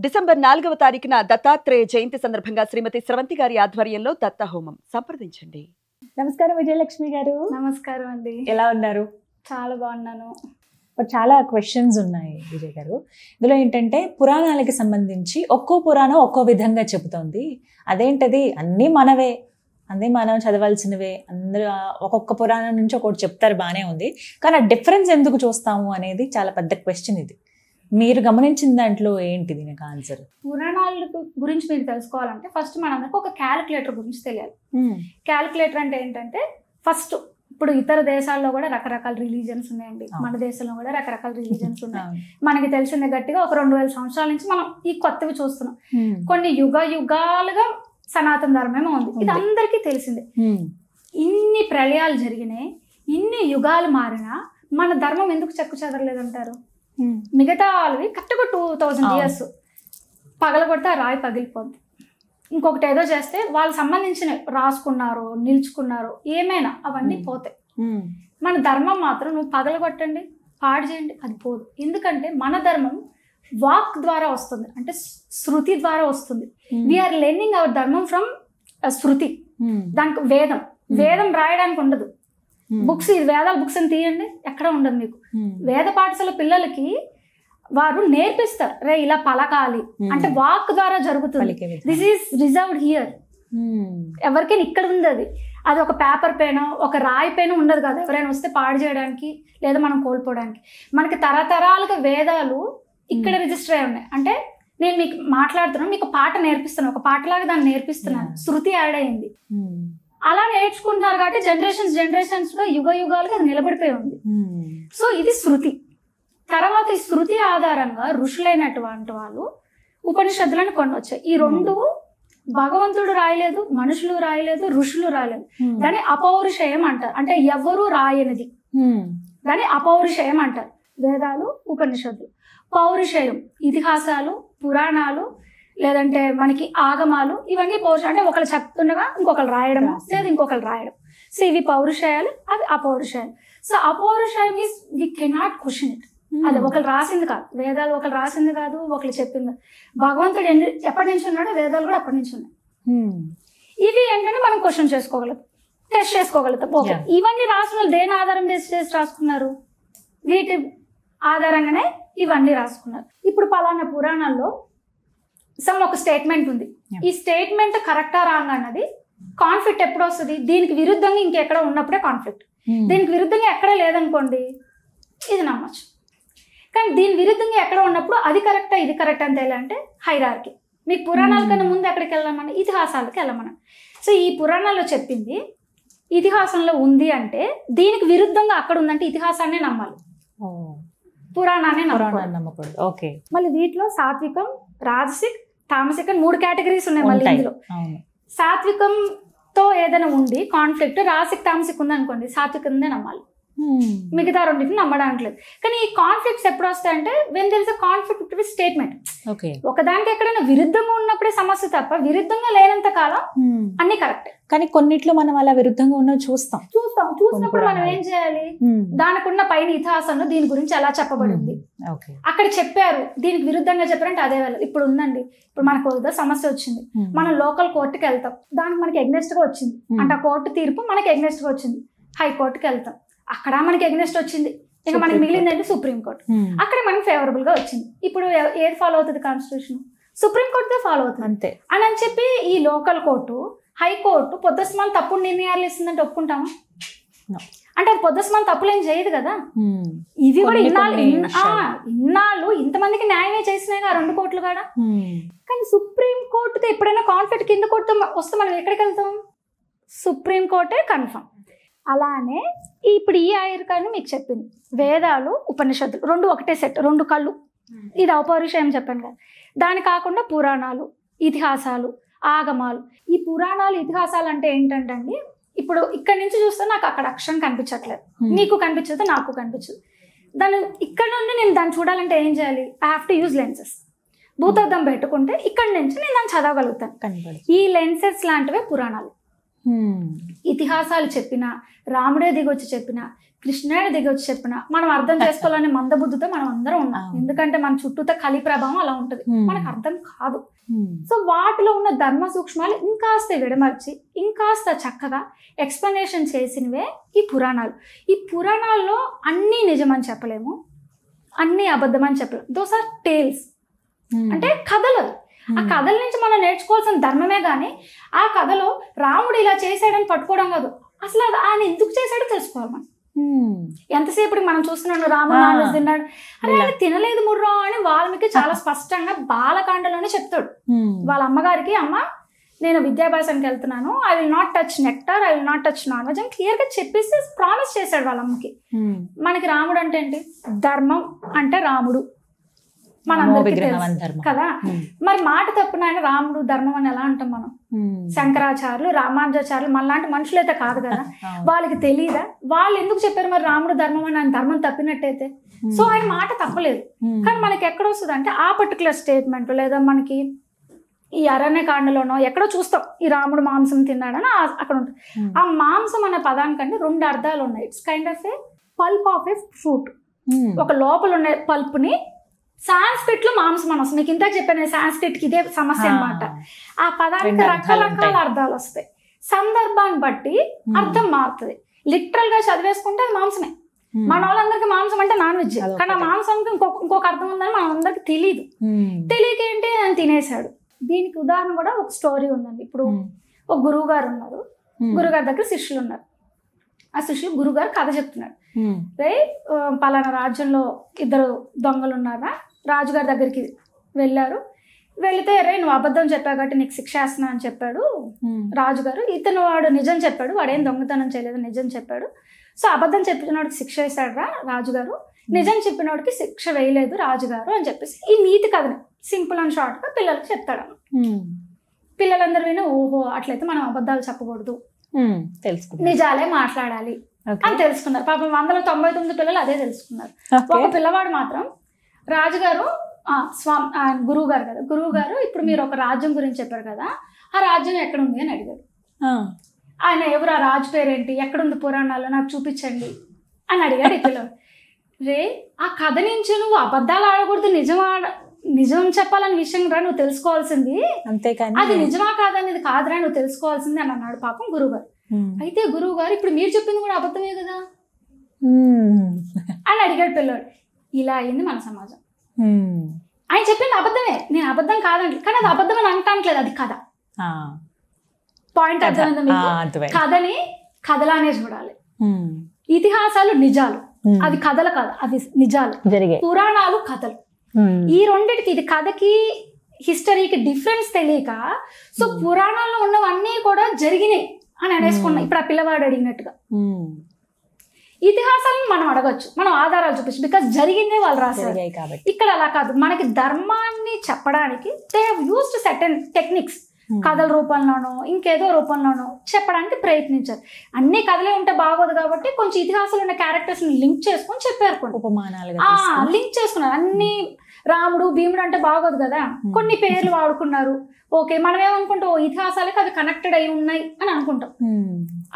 December 4వ తారీఖున దత్తాత్రేయ జయంతి సందర్భంగా శ్రీమతి స్రవంతి గారి ఆధ్వర్యంలో దత్త హోమం సంప్రదించండి. నమస్కారం విజయలక్ష్మి గారు. నమస్కారం అండి. ఎలా ఉన్నారు? చాలా బాగున్నాను. చాలా క్వశ్చన్స్ ఉన్నాయి విజయ్ గారు. ఇందులో ఏంటంటే పురాణాలకి సంబంధించి ఒక్కో పురాణం ఒక్కో విధంగా చెబుతోంది. అదేంటది అన్నీ మనవే, అన్నీ మనం చదవాల్సినవే, అందరూ ఒక్కొక్క పురాణం నుంచి ఒక్కొక్కటి చెప్తారు, బాగానే ఉంది. కానీ ఆ డిఫరెన్స్ ఎందుకు చూస్తాము అనేది చాలా పెద్ద క్వశ్చన్. ఇది మీరు గమనించిన దాంట్లో ఏంటి దీనికి ఆన్సర్? పురాణాల గురించి మీరు తెలుసుకోవాలంటే ఫస్ట్ మనందరికి ఒక క్యాలిక్యులేటర్ గురించి తెలియాలి. క్యాలిక్యులేటర్ అంటే ఏంటంటే ఫస్ట్ ఇప్పుడు ఇతర దేశాల్లో కూడా రకరకాల రిలీజియన్స్ ఉన్నాయండి. మన దేశంలో కూడా రకరకాల రిలీజియన్స్ ఉన్నాయి. మనకి తెలిసిందే గట్టిగా ఒక 2000 సంవత్సరాల నుంచి మనం ఈ కొత్తవి చూస్తున్నాం. కొన్ని యుగాలుగా సనాతన ధర్మమే ఉంది, ఇది అందరికీ తెలిసిందే. ఇన్ని ప్రళయాలు జరిగినాయి, ఇన్ని యుగాలు మారినా మన ధర్మం ఎందుకు చెక్కు చెదరలేదంటారు? మిగతా వాళ్ళవి కరెక్ట్గా 2000 ఇయర్స్ పగలగొడితే ఆ రాయి పగిలిపోద్ది. ఇంకొకటి ఏదో చేస్తే వాళ్ళు సంబంధించిన రాసుకున్నారో నిల్చుకున్నారో ఏమైనా అవన్నీ పోతాయి. మన ధర్మం మాత్రం నువ్వు పగలగొట్టండి, పాడు చేయండి, అది పోదు. ఎందుకంటే మన ధర్మం వాక్ ద్వారా వస్తుంది, అంటే శృతి ద్వారా వస్తుంది. వీఆర్ లెర్నింగ్ అవర్ ధర్మం ఫ్రమ్ శృతి. దానికి వేదం రాయడానికి ఉండదు. బుక్స్, ఇది వేదాల బుక్స్ అని తీయండి, ఎక్కడ ఉండదు మీకు. వేద పాఠశాల పిల్లలకి వారు నేర్పిస్తారు, రే ఇలా పలకాలి అంటే వాక్ ద్వారా జరుగుతుంది. This is reserved here. ఎవరికైనా ఇక్కడ ఉంది అది. అది ఒక పేపర్ పైన ఒక రాయి పైన ఉండదు కదా, ఎవరైనా వస్తే పాడు చేయడానికి లేదా మనం కోల్పోవడానికి. మనకి తరతరాలుగా వేదాలు ఇక్కడ రిజిస్టర్ అయి ఉన్నాయి. అంటే నేను మీకు మాట్లాడుతున్నాను, మీకు పాట నేర్పిస్తున్నాను, ఒక పాటలాగా దాన్ని నేర్పిస్తున్నాను, శృతి యాడ్ అయింది. అలా నేర్చుకుంటున్నారు కాబట్టి జనరేషన్స్ లో యుగాలుగా నిలబడిపోయి ఉంది. సో ఇది శృతి. తర్వాత ఈ శృతి ఆధారంగా ఋషులైనటువంటి వాళ్ళు ఉపనిషత్తులను కొన్ని వచ్చాయి. ఈ రెండు భగవంతుడు రాయలేదు, మనుషులు రాయలేదు, ఋషులు రాయలేదు. దాన్ని అపౌరుషయం అంటారు, అంటే ఎవరు రాయనిది. దాన్ని అపౌరుషయం అంటారు. వేదాలు, ఉపనిషత్తులు. పౌరుషయం ఇతిహాసాలు, పురాణాలు, లేదంటే మనకి ఆగమాలు, ఇవన్నీ పౌరుషం. అంటే ఒకళ్ళు చెప్తుండగా ఇంకొకరు రాయడం, లేదా ఇంకొకరు రాయడం. సో ఇవి పౌరుషయాలు, అవి అపౌరుషయాలు. సో అపౌరుషయం is we cannot question it. అది ఒకరు రాసింది కాదు, వేదాలు ఒకరు రాసింది కాదు, ఒకరు చెప్పింది. భగవంతుడు ఎప్పటి నుంచి ఉన్నాడో వేదాలు కూడా అప్పటి నుంచి ఉన్నాయి. ఇవి ఏంటంటే మనం క్వశ్చన్ చేసుకోగలుగుతాం, టెస్ట్ చేసుకోగలుగుతాం. ఓకే, ఇవన్నీ రాసిన దేని ఆధారం చేసి రాసుకున్నారు? వీటి ఆధారంగానే ఇవన్నీ రాసుకున్నారు. ఇప్పుడు పలానా పురాణాల్లో ఒక స్టేట్మెంట్ ఉంది, ఈ స్టేట్మెంట్ కరెక్టా రాంగ్ అన్నది కాన్ఫ్లిక్ట్ ఎప్పుడు వస్తుంది? దీనికి విరుద్ధంగా ఇంకెక్కడ ఉన్నప్పుడే కాన్ఫ్లిక్ట్. దీనికి విరుద్ధంగా ఎక్కడ లేదనుకోండి, ఇది నమ్మచ్చు. కానీ దీని విరుద్ధంగా ఎక్కడ ఉన్నప్పుడు అది కరెక్టా ఇది కరెక్ట్ అని తెలియాలంటే హైరార్కీ. మీకు పురాణాల కన్నా ముందు ఎక్కడికి వెళ్ళామన్నా ఇతిహాసాలకి వెళ్ళమన్నా. సో ఈ పురాణాల్లో చెప్పింది ఇతిహాసంలో ఉంది అంటే దీనికి విరుద్ధంగా అక్కడ ఉందంటే ఇతిహాసాన్నే నమ్మాలి, పురాణాన్ని నమ్మకూడదు. ఓకే. మళ్ళీ వీటిలో సాత్వికం, రాజసిక్, తామసిక్ 3 కేటగిరీస్ ఉన్నాయి. మళ్ళీ ఇందులో సాత్వికంతో ఏదైనా ఉండి కాన్ఫ్లిక్ట్, రాజసిక్ తామసిక్ ఉంది అనుకోండి, సాత్వికందే నమ్మాలి, మిగతా రెండింటిని నమ్మడానికి లేదు. కానీ ఈ కాన్ఫ్లిక్ట్స్ ఎప్పుడు వస్తాయంటే when there is a conflict with statement. ఒకదానికి ఎక్కడైనా విరుద్ధంగా ఉన్నప్పుడే సమస్య తప్ప విరుద్ధంగా లేనంత కాలం అన్ని కరెక్ట్. కానీ కొన్నిట్లో మనం అలా విరుద్ధంగా ఉన్నవి చూసినప్పుడు మనం ఏం చేయాలి? దానికి ఉన్న పైన ఇతిహాసంలో దీని గురించి ఎలా చెప్పబడింది, అక్కడ చెప్పారు, దీనికి విరుద్ధంగా చెప్పారంటే అదే వెళ్ళాలి. ఇప్పుడు ఉందండి, ఇప్పుడు మనకు ఏదో సమస్య వచ్చింది, మనం లోకల్ కోర్టుకి వెళ్తాం, దానికి మనకి ఎగ్నెస్ట్ గా వచ్చింది అంటే ఆ కోర్టు తీర్పు మనకి ఎగ్నెస్ట్ గా వచ్చింది. హైకోర్టుకి వెళ్తాం, అక్కడ మనకి ఎగ్నెస్ట్ వచ్చింది. ఇంకా మనకి మిగిలింది అంటే సుప్రీంకోర్టు, అక్కడ మనకి ఫేవరబుల్ గా వచ్చింది. ఇప్పుడు ఏది ఫాలో అవుతుంది? కాన్స్టిట్యూషన్, సుప్రీంకోర్టుదే ఫాలో అవుతుంది అంతే అని చెప్పి ఈ లోకల్ కోర్టు, హైకోర్టు పొద్దుస్మాన్ తప్పుడు నిర్ణయాలు ఇస్తుందంటే ఒప్పుకుంటామా? అంటే అది పొద్దుస్మాన్ తప్పులు ఏం చేయదు కదా. ఇవి కూడా ఇన్నాళ్ళు ఇంతమందికి న్యాయమే చేసినాయి కదా 2 కోర్టులు కూడా. కానీ సుప్రీం కోర్టుతో ఎప్పుడైనా కాన్ఫ్లిక్ట్ కింద కోర్టు వస్తే మనం ఎక్కడికి వెళ్తాం? సుప్రీం కోర్టే కన్ఫర్మ్. అలానే ఇప్పుడు ఈ ఆయుర్కాన్ని మీకు చెప్పింది, వేదాలు, ఉపనిషత్తులు 2 ఒకటే సెట్, 2 కళ్ళు. ఇది అపౌరుషయం చెప్పాను కదా. దాని కాకుండా పురాణాలు, ఇతిహాసాలు, ఆగమాలు. ఈ పురాణాలు, ఇతిహాసాలు అంటే ఏంటంటే అండి, ఇప్పుడు ఇక్కడ నుంచి చూస్తే నాకు అక్కడ అక్షరం కనిపించట్లేదు, నీకు కనిపించదు, నాకు కనిపించదు. దాన్ని ఇక్కడ నుండి నేను దాన్ని చూడాలంటే ఏం చేయాలి? I have to use lenses. భూతద్దం పెట్టుకుంటే ఇక్కడ నుంచి నేను దాన్ని చదవగలుగుతాను. ఈ లెన్సెస్ లాంటివే పురాణాలు. ఇతిహాసాలు చెప్పినా, రాముడే దిగొచ్చి చెప్పినా, కృష్ణుడే దిగొచ్చి చెప్పినా మనం అర్థం చేసుకోవాలనే మందబుద్ధితో మనం అందరం ఉన్నాం. ఎందుకంటే మన చుట్టూతో కలి ప్రభావం అలా ఉంటుంది, మనకు అర్థం కాదు. సో వాటిలో ఉన్న ధర్మ సూక్ష్మాలు ఇంకాస్త విడమర్చి ఇంకాస్త చక్కగా ఎక్స్ప్లెనేషన్ చేసినవే ఈ పురాణాలు. ఈ పురాణాల్లో అన్నీ నిజమని చెప్పలేము, అన్నీ అబద్ధమని చెప్పలేము. దోస్ ఆర్ టేల్స్, అంటే కథలు. ఆ కథల నుంచి మనం నేర్చుకోవాల్సిన ధర్మమే కానీ ఆ కథలో రాముడు ఇలా చేశాడని పట్టుకోవడం కాదు, అసలు అది ఆయన ఎందుకు చేశాడో తెలుసుకోవాలి మనం. ఎంతసేపటికి మనం చూస్తున్నాడు రాముడు నాన్ వెజ్ తిన్నాడు, అరే ఆయన తినలేదు ముర్రా అని వాల్మీకి చాలా స్పష్టంగా బాలకాండలోనే చెప్తాడు. వాళ్ళ అమ్మగారికి, అమ్మ నేను విద్యాభ్యాసానికి వెళ్తున్నాను, I will not touch nectar, I will not touch non veg అని క్లియర్ గా చెప్పేసి ప్రామిస్ చేశాడు వాళ్ళ అమ్మకి. మనకి రాముడు అంటే ఏంటి? ధర్మం అంటే రాముడు మనందరికీ తెలుసు కదా. మరి మాట తప్పున ఆయన రాముడు ధర్మం అని ఎలా అంటాం మనం? శంకరాచార్యులు, రామానుజాచార్యులు మనలాంటి మనుషులైతే కాదు కదా, వాళ్ళకి తెలియదా? వాళ్ళు ఎందుకు చెప్పారు మరి రాముడు ధర్మం అని? ఆయన ధర్మం తప్పినట్టయితే సో ఆయన మాట తప్పలేదు. కానీ మనకి ఎక్కడ వస్తుంది అంటే ఆ పర్టికులర్ స్టేట్మెంట్, లేదా మనకి ఈ అరణ్యకాండలోనో ఎక్కడో చూస్తాం ఈ రాముడు మాంసం తిన్నాడని అక్కడ ఉంటుంది. ఆ మాంసం అనే పదానికంటే 2 అర్థాలు ఉన్నాయి. It's kind of A pulp of A fruit. ఒక లోపల ఉన్న పల్ప్ని సాంస్క్రిట్ లో మాంసం అని వస్తుంది. మీకు ఇంత చెప్పాను, సాంస్క్రిట్ కి ఇదే సమస్య అనమాట. ఆ పదానికి రకరకాల అర్థాలు వస్తాయి, సందర్భాన్ని బట్టి అర్థం మారుతుంది. లిటరల్ గా చదివేసుకుంటే అది మాంసమే. మన వాళ్ళందరికీ మాంసం అంటే నాన్ వెజ్, కానీ ఆ మాంసానికి ఇంకొక అర్థం ఉందని మన అందరికి తెలియదు. తెలియక ఏంటి ఆయన తినేశాడు. దీనికి ఉదాహరణ కూడా ఒక స్టోరీ ఉందండి. ఇప్పుడు ఒక గురువు గారు ఉన్నారు, గురుగారి దగ్గర శిష్యులు ఉన్నారు. ఆ శిష్యులు గురుగారు కథ చెప్తున్నాడు. రే పలానా రాజ్యంలో 2 దొంగలు ఉన్నారా, రాజుగారి దగ్గరికి వెళ్ళారు. వెళితే రే నువ్వు అబద్ధం చెప్పావు కాబట్టి నీకు శిక్ష వేస్తున్నా అని చెప్పాడు రాజుగారు. ఇతను వాడు నిజం చెప్పాడు, వాడేం దొంగతనం చేయలేదు, నిజం చెప్పాడు. సో అబద్ధం చెప్పినోడికి శిక్ష వేశాడు రా రాజుగారు, నిజం చెప్పినోడికి శిక్ష వేయలేదు రాజుగారు అని చెప్పేసి ఈ నీతి కథని సింపుల్ అండ్ షార్ట్ గా పిల్లలకి చెప్తాడు. పిల్లలందరూ విని ఓహో అట్లయితే మనం అబద్ధాలు చెప్పకూడదు, నిజాలే మాట్లాడాలి అని తెలుసుకున్నారు. పాపం 199 పిల్లలు అదే తెలుసుకున్నారు. ఒక పిల్లవాడు మాత్రం రాజుగారు గురువు గారు కదా, గురువు గారు ఇప్పుడు మీరు ఒక రాజ్యం గురించి చెప్పారు కదా, ఆ రాజ్యం ఎక్కడ ఉంది అని అడిగాడు. ఆయన ఎవరు, ఆ రాజు పేరేంటి, ఎక్కడుంది పురాణాల్లో నాకు చూపించండి అని అడిగాడు ఈ పిల్లలు. రే ఆ కథ నుంచి నువ్వు అబద్ధాలు ఆడకూడదు, నిజం చెప్పాలని విషయం రా నువ్వు తెలుసుకోవాల్సింది, అంతేకాని అది నిజమా కాదనేది కాదురా నువ్వు తెలుసుకోవాల్సింది అని అన్నాడు పాపం గురువు గారు. అయితే గురువు గారు ఇప్పుడు మీరు చెప్పింది కూడా అబద్ధమే కదా అని అడిగాడు పిల్లడు. ఇలా అయింది మన సమాజం. ఆయన చెప్పింది అబద్ధమే, నేను అబద్ధం కాదండి, కానీ అది అబద్ధం అని అంటానులేదు, అది కథ. పాయింట్ అర్థమైందా మీకు? కథని కథలానే చూడాలి. ఇతిహాసాలు నిజాలు, అవి కథలు కాదు, అవి నిజాలు. పురాణాలు కథలు. ఈ రెండిటికి, ఇది కథకి హిస్టరీకి డిఫరెన్స్ తెలియక సో పురాణాల్లో ఉన్నవన్నీ కూడా జరిగినాయి అని అనేసుకున్నాం. ఇప్పుడు ఆ పిల్లవాడు అడిగినట్టుగా ఇతిహాసాలను మనం అడగచ్చు, మనం ఆధారాలు చూపించు, బికాస్ జరిగిందే వాళ్ళు రాశారు కాబట్టి. ఇక్కడ అలా కాదు, మనకి ధర్మాన్ని చెప్పడానికి they have used certain techniques, కథల రూపంలోనో ఇంకేదో రూపంలోనో చెప్పడానికి ప్రయత్నించారు. అన్ని కథలే ఉంటే బాగోదు కాబట్టి కొంచెం ఇతిహాసాలు ఉన్న క్యారెక్టర్స్ ని లింక్ చేసుకొని చెప్పారు, లింక్ చేసుకున్నారు. అన్ని రాముడు భీముడు అంటే బాగోదు కదా, కొన్ని పేర్లు వాడుకున్నారు. ఓకే, మనం ఏమనుకుంటాం, ఇతిహాసాలకి అవి కనెక్టెడ్ అయి ఉన్నాయి అని అనుకుంటాం.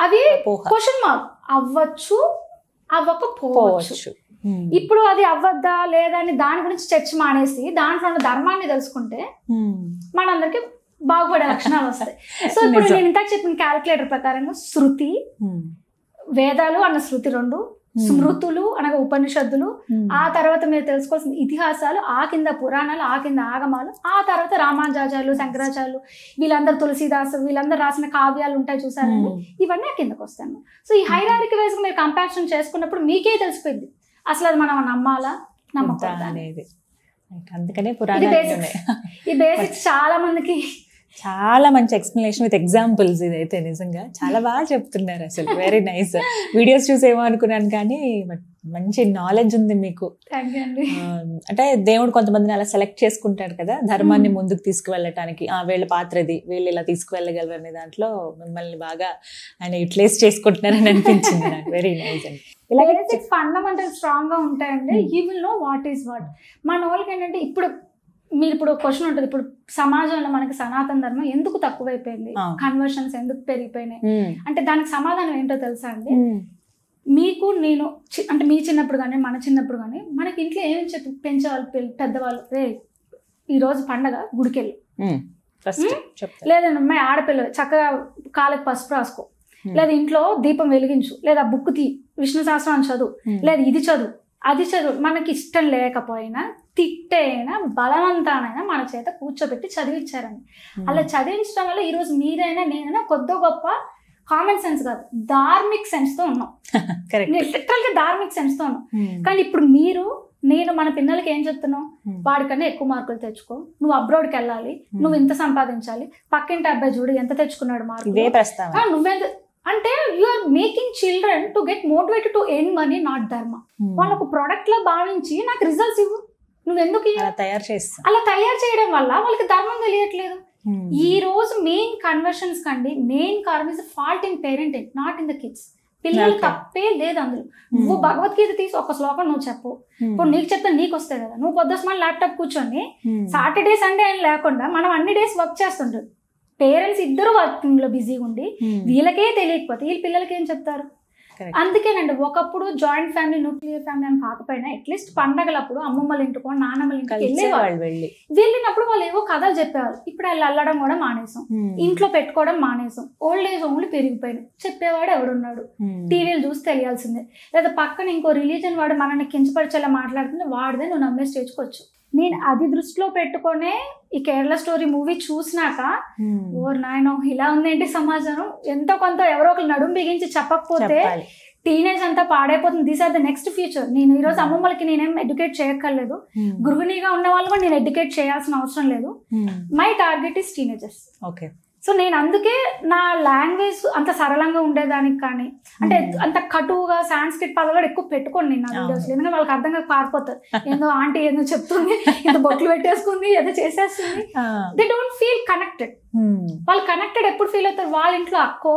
అవి క్వశ్చన్ మార్క్, అవ్వచ్చు అవ్వకపోవచ్చు. ఇప్పుడు అది అవ్వద్దా లేదా అని దాని గురించి చర్చ మానేసి దాంట్లో ఉన్న ధర్మాన్ని తెలుసుకుంటే మనందరికి బాగుపడే లక్షణాలు వస్తాయి. సో ఇప్పుడు నేను ఇంతకు చెప్పిన క్యాలిక్యులేటర్ ప్రకారంగా శృతి, వేదాలు అన్న శృతి 2, స్మృతులు అనగా ఉపనిషత్తులు, ఆ తర్వాత మీరు తెలుసుకోవాల్సిన ఇతిహాసాలు, ఆ కింద పురాణాలు, ఆ కింద ఆగమాలు, ఆ తర్వాత రామానుజాచార్యులు, శంకరాచార్యులు, వీళ్ళందరూ తులసీదాసు, వీళ్ళందరూ రాసిన కావ్యాలు ఉంటాయి చూసారండి, ఇవన్నీ ఆ కిందకు వస్తాను. సో ఈ హైరార్కీ వైజ్ మీరు కంపారిజన్ చేసుకున్నప్పుడు మీకే తెలిసిపోయింది అసలు అది మనం నమ్మాలా నమ్మకూడదా అనేది. అందుకనే ఈ బేసిక్స్ చాలా మందికి చాలా మంచి ఎక్స్ప్లెనేషన్ విత్ ఎగ్జాంపుల్స్. ఇదైతే నిజంగా చాలా బాగా చెప్తున్నారు, అసలు వెరీ నైస్. వీడియోస్ చూసేమో అనుకున్నాను కానీ మంచి నాలెడ్జ్ ఉంది మీకు. అంటే దేవుడు కొంతమందిని అలా సెలెక్ట్ చేసుకుంటాడు కదా ధర్మాన్ని ముందుకు తీసుకువెళ్ళటానికి, వీళ్ళ పాత్రది, వీళ్ళు ఇలా తీసుకువెళ్ళగలరు అనే దాంట్లో మిమ్మల్ని బాగా ఆయన యూటిలైజ్ చేసుకుంటున్నారని అనిపించింది నాకు. వెరీ నైస్ అండి. ఫండమెంటల్ స్ట్రాంగ్ గా ఉంటాయండి. He will know what is what. మన వాళ్ళకి ఏంటంటే ఇప్పుడు మీరు ఇప్పుడు క్వశ్చన్ ఉంటుంది, ఇప్పుడు సమాజంలో మనకి సనాతన ధర్మం ఎందుకు తక్కువైపోయింది, కన్వర్షన్స్ ఎందుకు పెరిగిపోయినాయి అంటే దానికి సమాధానం ఏంటో తెలుసా అండి? మీకు నేను అంటే మీ చిన్నప్పుడు కానీ మన చిన్నప్పుడు కానీ మనకి ఇంట్లో ఏమని చెప్పి పెంచేవాళ్ళు పెద్దవాళ్ళు, రే ఈరోజు పండగ గుడికెళ్ళు, లేదండి అమ్మాయి ఆడపిల్ల చక్కగా కాళ్ళకి పసుపు రాసుకో, లేదా ఇంట్లో దీపం వెలిగించు, లేదా బుక్ తీ విష్ణు సహస్రం చదువు, లేదా ఇది చదువు అది చదువు. మనకి ఇష్టం లేకపోయినా తిట్టైనా బలవంతానైనా మన చేత కూర్చోబెట్టి చదివించారండి. అలా చదివించడం వల్ల ఈరోజు మీరైనా నేనైనా కొద్ది గొప్ప కామన్ సెన్స్ కాదు ధార్మిక్ సెన్స్ తో ఉన్నాం, లిటరల్ గా ధార్మిక్ సెన్స్ తో ఉన్నాం. కానీ ఇప్పుడు మీరు నేను మన పిల్లలకి ఏం చెప్తున్నావు, వాడికన్నా ఎక్కువ మార్కులు తెచ్చుకో, నువ్వు అబ్రాడ్కి వెళ్ళాలి, నువ్వు ఇంత సంపాదించాలి, పక్కింటి అబ్బాయి చూడు ఎంత తెచ్చుకున్నాడు మార్కులు, నువ్వెంత అంటే you are making children to get motivated to earn money, not dharma. వాళ్ళకు ప్రొడక్ట్ లా భావించి నాకు రిజల్ట్స్ ఇవ్వు, నువ్వెందుకు అలా తయారు చేయడం వల్ల వాళ్ళకి ధర్మం తెలియట్లేదు. ఈ రోజు మెయిన్ కన్వర్షన్స్ కండి మెయిన్ కారణం is fault in parenting, not in the kids. పిల్లలు తప్పే లేదు అందులో. నువ్వు భగవద్గీత తీసి ఒక శ్లోకం నువ్వు చెప్పు, ఇప్పుడు నీకు చెప్తే నీకు వస్తాయి కదా. నువ్వు పొద్దున ల్యాప్టాప్ కూర్చొని సాటర్డే సండే అని లేకుండా మనం అన్ని డేస్ వర్క్ చేస్తుంటారు. పేరెంట్స్ ఇద్దరు వర్కింగ్ లో బిజీగా ఉండి వీళ్ళకే తెలియకపోతే వీళ్ళ పిల్లలకి ఏం చెప్తారు? అందుకేనండి ఒకప్పుడు జాయింట్ ఫ్యామిలీ న్యూక్లియర్ ఫ్యామిలీ అని కాకపోయినా అట్లీస్ట్ పండగలప్పుడు అమ్మమ్మల ఇంటికో నాన్నమ్మల ఇంటికి వెళ్ళేవాళ్ళు. వెళ్ళినప్పుడు వాళ్ళు ఏవో కథలు చెప్పేవాళ్ళు. ఇప్పుడు వాళ్ళు అల్లడం కూడా మానేసాం, ఇంట్లో పెట్టుకోవడం మానేసాం, ఓల్డ్ ఏజ్ హోమ్లు పెరిగిపోయినాయి. చెప్పేవాడు ఎవడున్నాడు? టీవీలు చూసి తెలియాల్సిందే. లేదా పక్కన ఇంకో రిలీజన్ వాడు మనల్ని కించపరిచేలా మాట్లాడుతుంటే వాడిదే నువ్వు నమ్మే స్టేజ్కి వచ్చు. నేను అది దృష్టిలో పెట్టుకునే ఈ కేరళ స్టోరీ మూవీ చూసినాక ఓ నాయనో ఇలా ఉందేంటి సమాజం, ఎంతో కొంత ఎవరో ఒకరు నడుము బిగించి చెప్పకపోతే టీనేజ్ అంతా పాడైపోతుంది. These are the next future. నేను ఈరోజు అమ్మమ్మలకి నేనేం ఎడ్యుకేట్ చేయక్కర్లేదు, గృహిణిగా ఉన్న వాళ్ళు కూడా నేను ఎడ్యుకేట్ చేయాల్సిన అవసరం లేదు. My target is teenagers. Okay, so నేను అందుకే నా లాంగ్వేజ్ అంత సరళంగా ఉండేదానికి కానీ అంటే అంత కటువుగా సాంస్క్రిట్ పదాలు కూడా ఎక్కువ పెట్టుకోండి నేను నా వీడియోస్లో. ఎందుకంటే వాళ్ళకి అర్థం కాక పారిపోతారు, ఏదో ఆంటీ ఏదో చెప్తుంది, ఏదో బొట్లు పెట్టేసుకుంది, ఏదో చేసేస్తుంది. They don't feel connected. వాళ్ళు కనెక్టెడ్ ఎప్పుడు ఫీల్ అవుతారు? వాళ్ళ ఇంట్లో అక్కో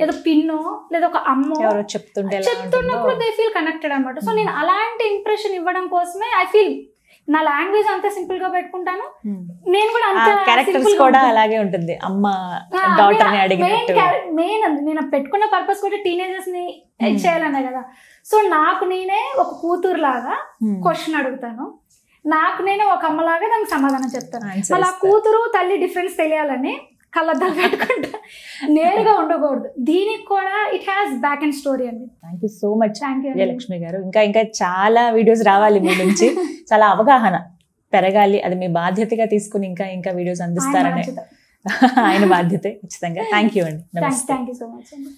ఏదో పిన్నో లేదా ఒక అమ్మో చెప్తున్నప్పుడు దే ఫీల్ కనెక్టెడ్ అనమాట. సో నేను అలాంటి ఇంప్రెషన్ ఇవ్వడం కోసమే ఐ ఫీల్ నా లాంగ్వేజ్ అంత సింపుల్ గా పెట్టుకుంటాను. నేను కూడా క్యారెక్టర్స్ కూడా అలాగే ఉంటుంది. అమ్మ డాటర్ ని అడిగినట్టు మెయిన్ నేను పెట్టుకున్న పర్పస్ కూడా టీనేజర్స్ ని చేయాలనే కదా. సో నాకు నేనే ఒక కూతురు లాగా క్వశ్చన్ అడుగుతాను, నాకు నేనే ఒక అమ్మలాగా దానికి సమాధానం చెప్తాను. మళ్ళీ ఆ కూతురు తల్లి డిఫరెన్స్ తెలియాలని కళ్ళద్దాలు పెట్టుకుంటా, నేరుగా ఉండకూడదు. దీనికి కూడా it has back and story అండి. Thank you so much Vijayalakshmi గారు. ఇంకా చాలా వీడియోస్ రావాలి మీ నుంచి, చాలా అవగాహన పెరగాలి, అది మీ బాధ్యతగా తీసుకుని ఇంకా వీడియోస్ అందిస్తారని ఆయన బాధ్యతే ఖచ్చితంగా. థ్యాంక్ యూ అండి. థ్యాంక్ యూ సో మచ్ అండి.